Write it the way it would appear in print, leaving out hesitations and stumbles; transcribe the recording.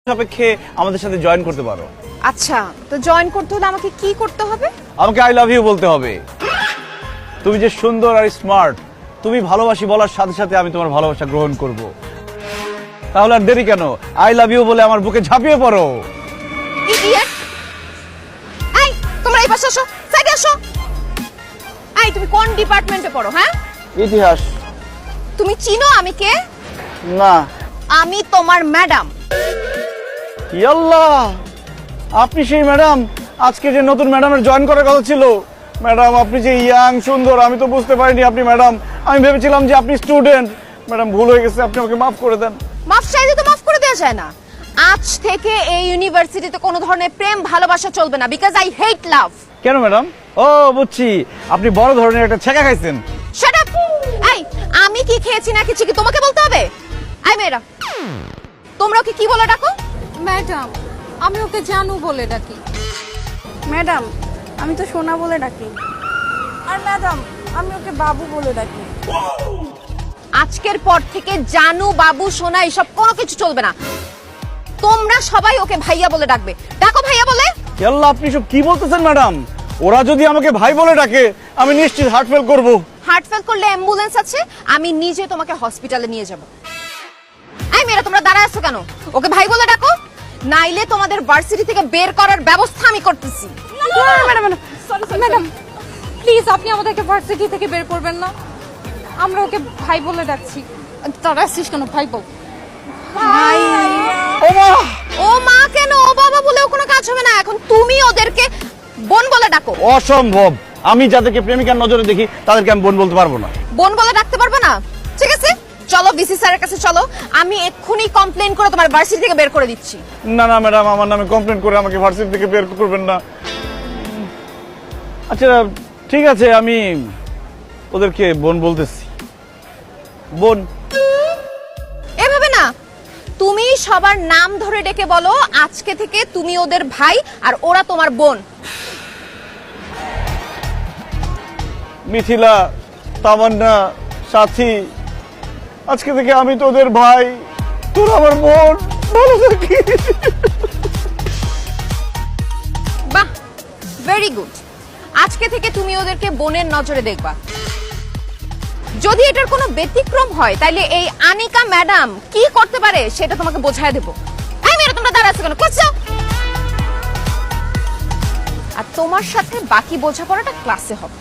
সাপেক্ষে আমাদের সাথে জয়েন করতে পারো। আচ্ছা, তো জয়েন করতে হলে আমাকে কি করতে হবে? আমাকে আই লাভ ইউ বলতে হবে। তুমি যে সুন্দর আর স্মার্ট, তুমি ভালোবাসি বলার সাথে সাথে আমি তোমার ভালোবাসা গ্রহণ করব। তাহলে আর দেরি কেন, আই লাভ ইউ বলে আমার বুকে ঝাঁপিয়ে পড়ো। ইডিয়েট! এই তোমরা এই পাশে আসো, সাইডে আসো। এই তুমি কোন ডিপার্টমেন্টে পড়ো? হ্যাঁ, ইতিহাস। তুমি চিনো আমি কে? না। আমি তোমার ম্যাডাম। ইয়াল্লাহ, আপনি সেই ম্যাডাম আজকে যে নতুন ম্যাডামের জয়েন করার কথা ছিল। ম্যাডাম আপনি যে ইয়াং সুন্দর, আমি তো বুঝতে পারিনি আপনি ম্যাডাম। আমি ভেবেছিলাম যে আপনি স্টুডেন্ট। ম্যাডাম ভুল হয়ে গেছে, আপনি আমাকে মাফ করে দেন। মাফ চাইলে তো মাফ করে দেওয়া যায় না। আজ থেকে এই ইউনিভার্সিটিতে কোনো ধরনের প্রেম ভালোবাসা চলবে না, বিকজ আই হেট লাভ। কেন ম্যাডাম? ও বুঝছি, আপনি বড় ধরনের একটা ছেঁকা খাইছেন। Shut up! এই আমি কি খেয়েছি না খেয়েছি কি তোমাকে বলতে হবে? এই মেয়েরা, তোমরা ওকে কি বলে ডাকো? ম্যাডাম, আমি ওকে জানু বলে ডাকি। ম্যাডাম, আমি তো সোনা বলে ডাকি। আর ম্যাডাম, আমি ওকে বাবু বলে ডাকি। আজকের পর থেকে জানু, বাবু, সোনা এসব কোনো কিছু চলবে না। তোমরা সবাই ওকে ভাইয়া বলে ডাকবে। ডাকো ভাইয়া বলে। ইয়াল্লাহ, আপনি সব কি বলতেছেন ম্যাডাম? ওরা যদি আমাকে ভাই বলে ডাকে আমি নিশ্চিত হার্ট ফেল করব। হার্ট ফেল করলে অ্যাম্বুলেন্স আছে, আমি নিজে তোমাকে হসপিটালে নিয়ে যাব। এই মেয়েরা, তোমরা দাঁড়ায় আছো কেন? ওকে ভাই বলে ডাকো, নাইলে তোমাদের ভার্সিটি থেকে বের করার ব্যবস্থা আমি করতেছি। ম্যাডাম প্লিজ, আপনি আমাদেরকে ভার্সিটি থেকে বের করবেন না। আমরা ওকে ভাই বলে ডাকছি। তারা আসছিস কেন? ভাই বল। ভাই। ও মা! ও মা কেন, ও বাবা বলেও কোনো কাজ হবে না। এখন তুমি ওদেরকে বোন বলে ডাকো। অসম্ভব, আমি যাদেরকে প্রেমিকার নজরে দেখি তাদেরকে আমি বোন বলতে পারবো না। বোন বলে ডাকতে পারবে না? ঠিক আছে, চলো ভিসি স্যারের কাছে চলো। আমি এক্ষুনি কমপ্লেইন করে তোমার ভার্সিটি থেকে বের করে দিচ্ছি। না না ম্যাডাম, আমার নামে কমপ্লেন করে আমাকে ভার্সিটি থেকে বের করবেন না। আচ্ছা ঠিক আছে, আমি ওদেরকে বোন বলতেছি। বোন। এভাবে না, তুমি সবার নাম ধরে ডেকে বলো আজকে থেকে তুমি ওদের ভাই আর ওরা তোমার বোন। মিথিলা, তামান্না, সাথী, আজকে থেকে আমি তোদের ভাই, তোর আমার বোন। ভালো থাকিস। বাহ, ভেরি গুড। আজকে থেকে তুমি ওদেরকে বোনের নজরে দেখবা। যদি এটার কোনো ব্যতিক্রম হয় তাহলে এই আনিকা ম্যাডাম কি করতে পারে সেটা তোমাকে বোঝায় দেব। এই মেয়েরা, তোমরা দাঁড়া আছো কেন? ক্লাসে যাও। আর তোমার সাথে বাকি বোঝাপড়াটা ক্লাসে হবে।